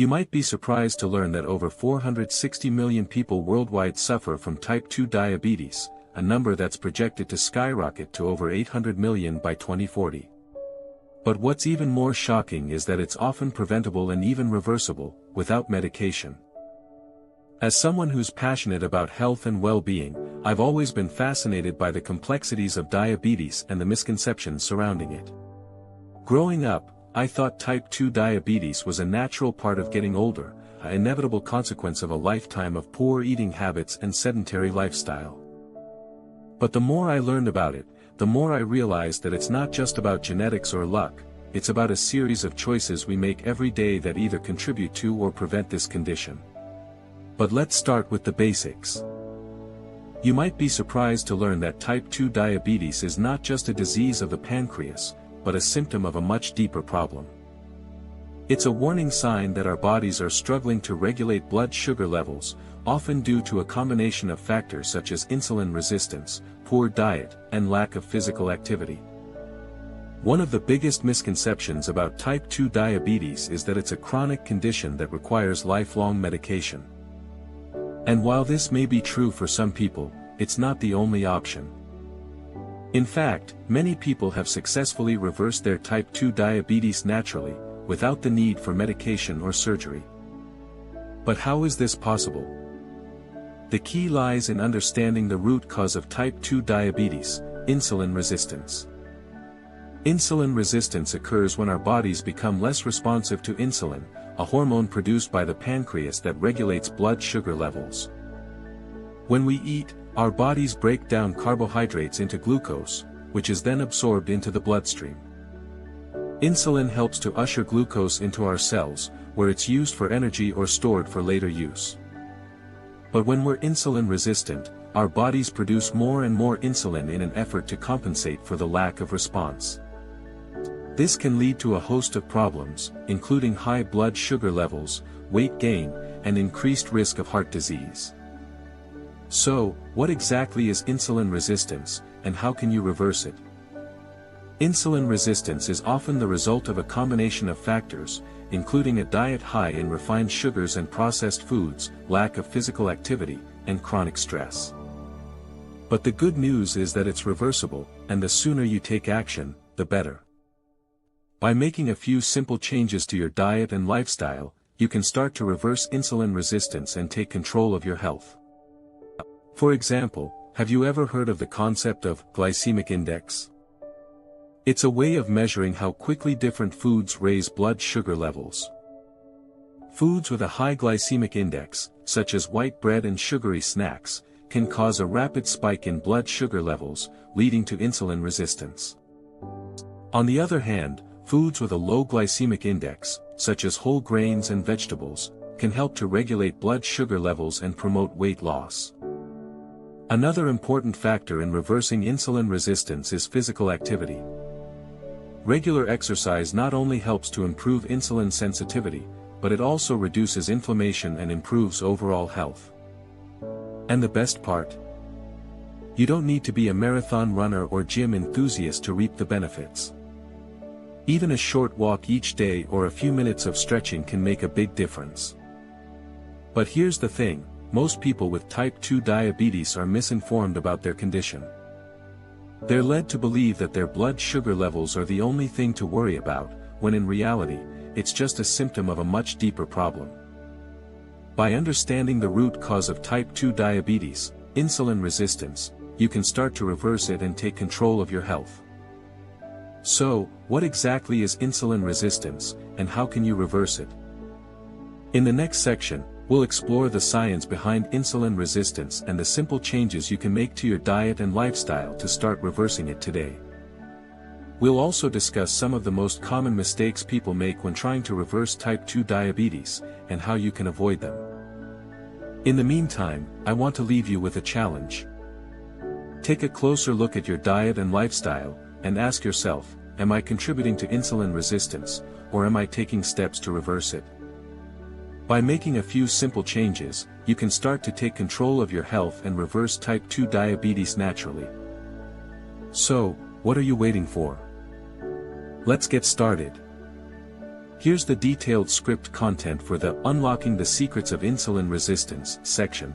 You might be surprised to learn that over 460 million people worldwide suffer from type 2 diabetes, a number that's projected to skyrocket to over 800 million by 2040. But what's even more shocking is that it's often preventable and even reversible, without medication. As someone who's passionate about health and well-being, I've always been fascinated by the complexities of diabetes and the misconceptions surrounding it. Growing up, I thought type 2 diabetes was a natural part of getting older, an inevitable consequence of a lifetime of poor eating habits and sedentary lifestyle. But the more I learned about it, the more I realized that it's not just about genetics or luck, it's about a series of choices we make every day that either contribute to or prevent this condition. But let's start with the basics. You might be surprised to learn that type 2 diabetes is not just a disease of the pancreas, but a symptom of a much deeper problem. It's a warning sign that our bodies are struggling to regulate blood sugar levels, often due to a combination of factors such as insulin resistance, poor diet, and lack of physical activity. One of the biggest misconceptions about type 2 diabetes is that it's a chronic condition that requires lifelong medication. And while this may be true for some people, it's not the only option. In fact, many people have successfully reversed their type 2 diabetes naturally, without the need for medication or surgery. But how is this possible? The key lies in understanding the root cause of type 2 diabetes, insulin resistance. Insulin resistance occurs when our bodies become less responsive to insulin, a hormone produced by the pancreas that regulates blood sugar levels. When we eat, our bodies break down carbohydrates into glucose, which is then absorbed into the bloodstream. Insulin helps to usher glucose into our cells, where it's used for energy or stored for later use. But when we're insulin resistant, our bodies produce more and more insulin in an effort to compensate for the lack of response. This can lead to a host of problems, including high blood sugar levels, weight gain, and increased risk of heart disease. So, what exactly is insulin resistance, and how can you reverse it? Insulin resistance is often the result of a combination of factors, including a diet high in refined sugars and processed foods, lack of physical activity, and chronic stress. But the good news is that it's reversible, and the sooner you take action, the better. By making a few simple changes to your diet and lifestyle, you can start to reverse insulin resistance and take control of your health. For example, have you ever heard of the concept of glycemic index? It's a way of measuring how quickly different foods raise blood sugar levels. Foods with a high glycemic index, such as white bread and sugary snacks, can cause a rapid spike in blood sugar levels, leading to insulin resistance. On the other hand, foods with a low glycemic index, such as whole grains and vegetables, can help to regulate blood sugar levels and promote weight loss. Another important factor in reversing insulin resistance is physical activity. Regular exercise not only helps to improve insulin sensitivity, but it also reduces inflammation and improves overall health. And the best part? You don't need to be a marathon runner or gym enthusiast to reap the benefits. Even a short walk each day or a few minutes of stretching can make a big difference. But here's the thing, most people with type 2 diabetes are misinformed about their condition. They're led to believe that their blood sugar levels are the only thing to worry about, when in reality, it's just a symptom of a much deeper problem. By understanding the root cause of type 2 diabetes, insulin resistance, you can start to reverse it and take control of your health. So, what exactly is insulin resistance, and how can you reverse it? In the next section, we'll explore the science behind insulin resistance and the simple changes you can make to your diet and lifestyle to start reversing it today. We'll also discuss some of the most common mistakes people make when trying to reverse type 2 diabetes, and how you can avoid them. In the meantime, I want to leave you with a challenge. Take a closer look at your diet and lifestyle, and ask yourself, am I contributing to insulin resistance, or am I taking steps to reverse it? By making a few simple changes, you can start to take control of your health and reverse type 2 diabetes naturally. So, what are you waiting for? Let's get started. Here's the detailed script content for the Unlocking the Secrets of Insulin Resistance section.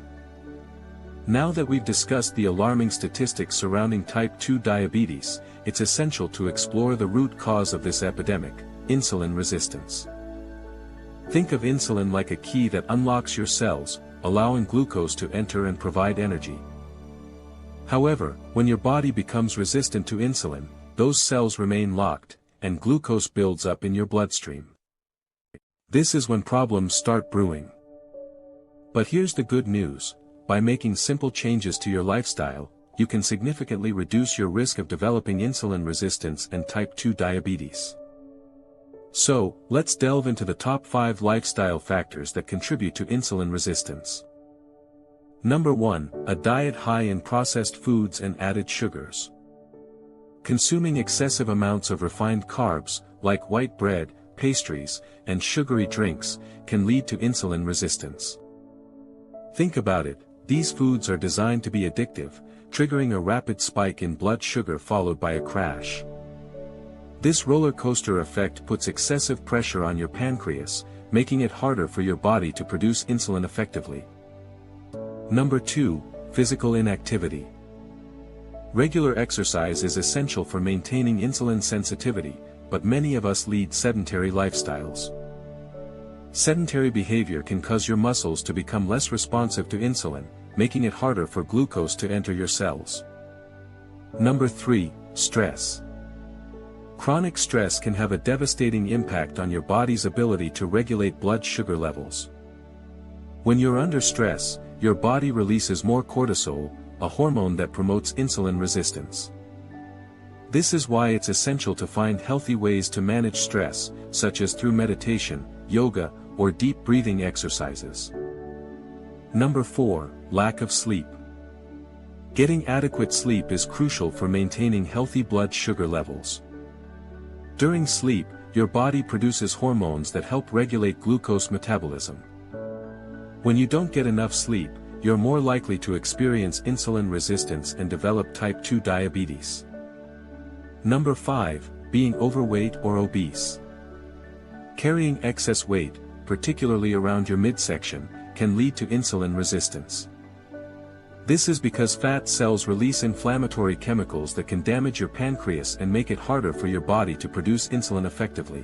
Now that we've discussed the alarming statistics surrounding type 2 diabetes, it's essential to explore the root cause of this epidemic, insulin resistance. Think of insulin like a key that unlocks your cells, allowing glucose to enter and provide energy. However, when your body becomes resistant to insulin, those cells remain locked, and glucose builds up in your bloodstream. This is when problems start brewing. But here's the good news: by making simple changes to your lifestyle, you can significantly reduce your risk of developing insulin resistance and type 2 diabetes. So, let's delve into the top 5 lifestyle factors that contribute to insulin resistance. Number 1, a diet high in processed foods and added sugars. Consuming excessive amounts of refined carbs, like white bread, pastries, and sugary drinks, can lead to insulin resistance. Think about it, these foods are designed to be addictive, triggering a rapid spike in blood sugar followed by a crash. This roller coaster effect puts excessive pressure on your pancreas, making it harder for your body to produce insulin effectively. Number 2, physical inactivity. Regular exercise is essential for maintaining insulin sensitivity, but many of us lead sedentary lifestyles. Sedentary behavior can cause your muscles to become less responsive to insulin, making it harder for glucose to enter your cells. Number 3, stress. Chronic stress can have a devastating impact on your body's ability to regulate blood sugar levels. When you're under stress, your body releases more cortisol, a hormone that promotes insulin resistance. This is why it's essential to find healthy ways to manage stress, such as through meditation, yoga, or deep breathing exercises. Number 4, lack of sleep. Getting adequate sleep is crucial for maintaining healthy blood sugar levels. During sleep, your body produces hormones that help regulate glucose metabolism. When you don't get enough sleep, you're more likely to experience insulin resistance and develop type 2 diabetes. Number 5, being overweight or obese. Carrying excess weight, particularly around your midsection, can lead to insulin resistance. This is because fat cells release inflammatory chemicals that can damage your pancreas and make it harder for your body to produce insulin effectively.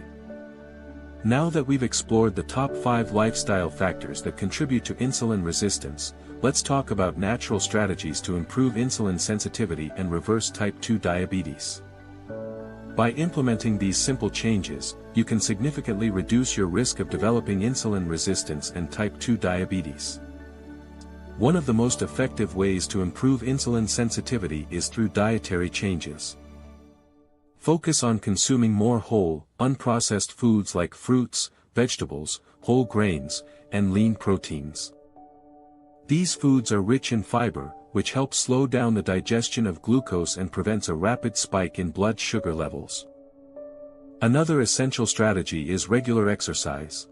Now that we've explored the top 5 lifestyle factors that contribute to insulin resistance, let's talk about natural strategies to improve insulin sensitivity and reverse type 2 diabetes. By implementing these simple changes, you can significantly reduce your risk of developing insulin resistance and type 2 diabetes. One of the most effective ways to improve insulin sensitivity is through dietary changes. Focus on consuming more whole, unprocessed foods like fruits, vegetables, whole grains, and lean proteins. These foods are rich in fiber, which helps slow down the digestion of glucose and prevents a rapid spike in blood sugar levels. Another essential strategy is regular exercise.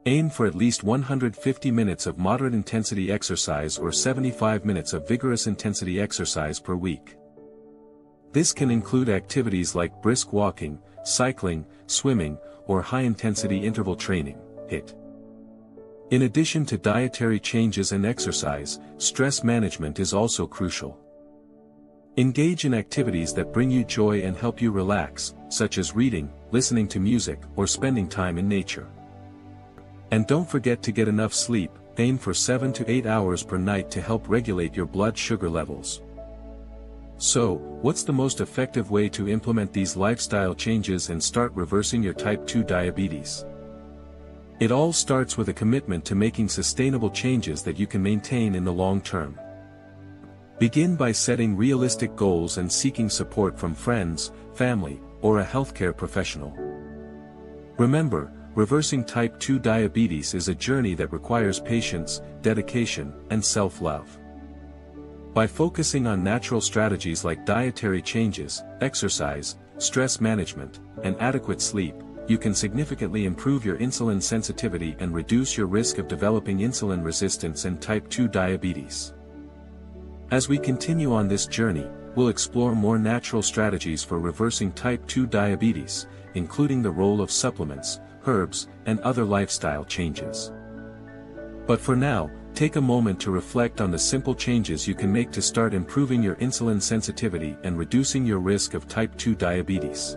Aim for at least 150 minutes of moderate intensity exercise or 75 minutes of vigorous intensity exercise per week. This can include activities like brisk walking, cycling, swimming, or high-intensity interval training, HIIT. In addition to dietary changes and exercise, stress management is also crucial. Engage in activities that bring you joy and help you relax, such as reading, listening to music, or spending time in nature. And don't forget to get enough sleep. Aim for 7 to 8 hours per night to help regulate your blood sugar levels. So, what's the most effective way to implement these lifestyle changes and start reversing your type 2 diabetes? It all starts with a commitment to making sustainable changes that you can maintain in the long term. Begin by setting realistic goals and seeking support from friends, family, or a healthcare professional. Remember, reversing type 2 diabetes is a journey that requires patience, dedication, and self-love. By focusing on natural strategies like dietary changes, exercise, stress management, and adequate sleep, you can significantly improve your insulin sensitivity and reduce your risk of developing insulin resistance and type 2 diabetes. As we continue on this journey, we'll explore more natural strategies for reversing type 2 diabetes, including the role of supplements, herbs, and other lifestyle changes. But for now, take a moment to reflect on the simple changes you can make to start improving your insulin sensitivity and reducing your risk of type 2 diabetes.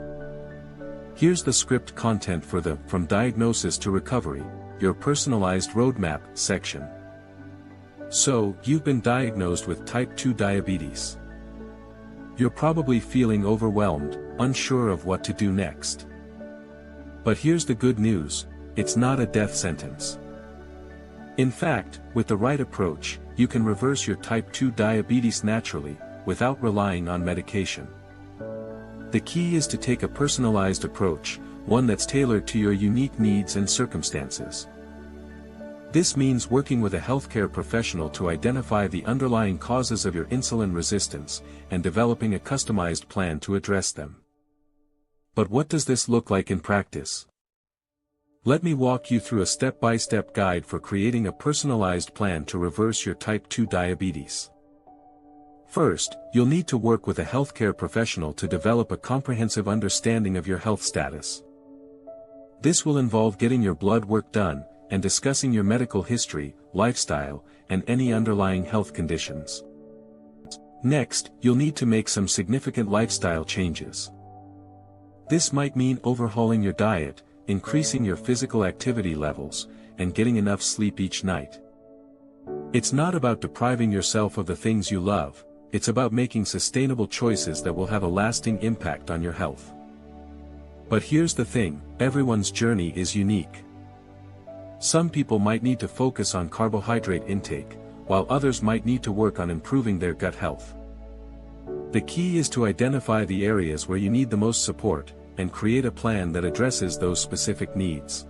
Here's the script content for the From Diagnosis to Recovery, Your Personalized Roadmap section. So, you've been diagnosed with type 2 diabetes. You're probably feeling overwhelmed, unsure of what to do next. But here's the good news, it's not a death sentence. In fact, with the right approach, you can reverse your type 2 diabetes naturally, without relying on medication. The key is to take a personalized approach, one that's tailored to your unique needs and circumstances. This means working with a healthcare professional to identify the underlying causes of your insulin resistance, and developing a customized plan to address them. But what does this look like in practice? Let me walk you through a step-by-step guide for creating a personalized plan to reverse your type 2 diabetes. First, you'll need to work with a healthcare professional to develop a comprehensive understanding of your health status. This will involve getting your blood work done, and discussing your medical history, lifestyle, and any underlying health conditions. Next, you'll need to make some significant lifestyle changes. This might mean overhauling your diet, increasing your physical activity levels, and getting enough sleep each night. It's not about depriving yourself of the things you love, it's about making sustainable choices that will have a lasting impact on your health. But here's the thing, everyone's journey is unique. Some people might need to focus on carbohydrate intake, while others might need to work on improving their gut health. The key is to identify the areas where you need the most support, and create a plan that addresses those specific needs.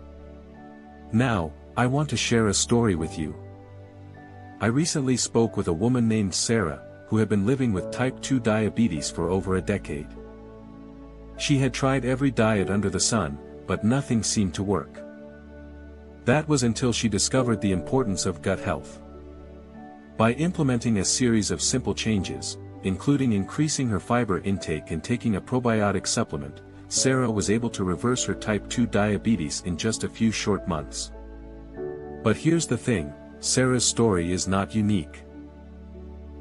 Now, I want to share a story with you. I recently spoke with a woman named Sarah, who had been living with type 2 diabetes for over a decade. She had tried every diet under the sun, but nothing seemed to work. That was until she discovered the importance of gut health. By implementing a series of simple changes, including increasing her fiber intake and taking a probiotic supplement, Sarah was able to reverse her type 2 diabetes in just a few short months. But here's the thing, Sarah's story is not unique.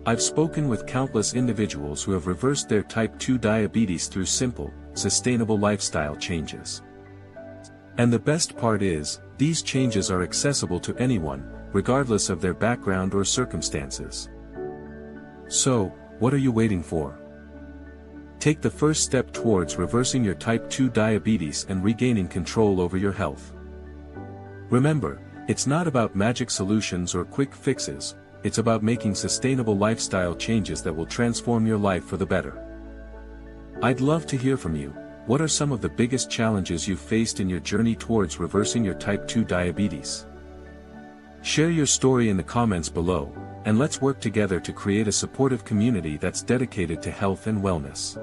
I've spoken with countless individuals who have reversed their type 2 diabetes through simple, sustainable lifestyle changes. And the best part is, these changes are accessible to anyone, regardless of their background or circumstances. So, what are you waiting for? Take the first step towards reversing your type 2 diabetes and regaining control over your health. Remember, it's not about magic solutions or quick fixes, it's about making sustainable lifestyle changes that will transform your life for the better. I'd love to hear from you. What are some of the biggest challenges you've faced in your journey towards reversing your type 2 diabetes? Share your story in the comments below, and let's work together to create a supportive community that's dedicated to health and wellness.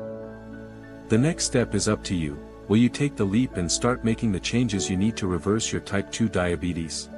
The next step is up to you. Will you take the leap and start making the changes you need to reverse your type 2 diabetes?